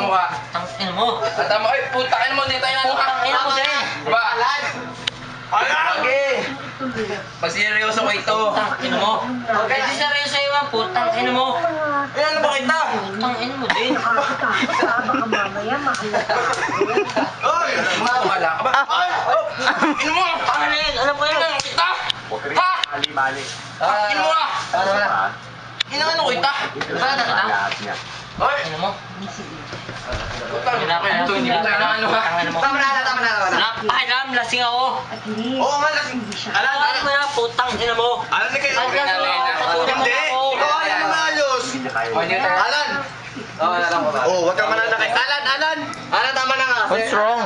mukha. Tangin mo. Tama, ay, putakin mo, hindi tayo na. Tangin mo din. Ba? Alam! Pag seryoso ko ito. Tangin mo. Eh di seryoso sa'yo ang putang ina mo. Eh, ano ba kita? Tangin mo din. Oy! Wala ka ba? Ay! Ino mo! Ano po yun? Kita! Ha? Mali-mali. Ino mo ah! Inaano ko kita? Sana ka na. Ay! Ano mo? Putang ina ko ito, hindi ko tayo na ano ha? Tama na. Alam, lasing ako. Oo nga, lasing. Alam, Alam mo na, putang ina mo. alam ni kayo. Alam mo na, patuloy mo Hindi. na ako. Ikaw ayaw mo maayos. O, hindi tayo. Alan! Oh, wag kang mananakit. Alan! Alan, tama na nga. What's wrong?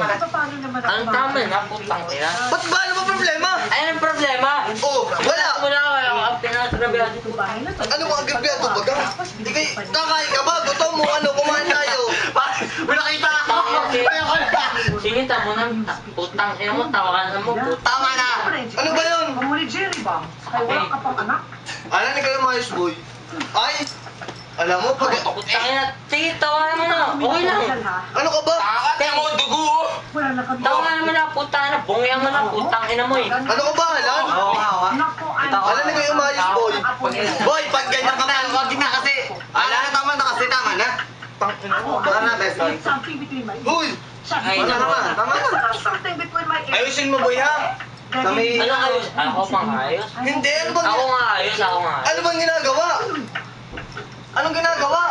Ang tama na, putang ina. Ba't ba? Ano ba problema? Ayun ang problema. Oh, wala. Wala ang pinatrabihan. Ano mga gabi ato ba ka? Hindi kayo, kakain ka ba? Gutom mo, ano, kumain tayo. May nakita ako. Ayoko na. Sige, tamo na. Putang ina mo, tawagan mo. Tama na. Ano ba yun? Mamuli Jerry ba? Ay, wala ka pang anak. Alan, ikaw yung maayos, boy. Ay, alam mo, pag... Putang ina, sige, tawagan mo na. Okay lang. Ano ka ba? Kaya mo, dugo oh! Wala na kami. Tawagan mo na, putang ina. Bungyan mo na, putang ina mo eh. Ano ka ba, Alan? Naku, Alan, ikaw yung maayos, boy. Boy, pag ganyan ka man, wag na kasi. Alan, tama na kasi, tama na. Tama na, best boy. Something between my Uy! Ay, Tama na. Something between my Ayusin mo, boy, ha? Kami... Ano ayos? Ako pang ayos? Hindi, ano bang... Ako nga ayos, ako nga ayos. Ano bang ginagawa? Anong ginagawa?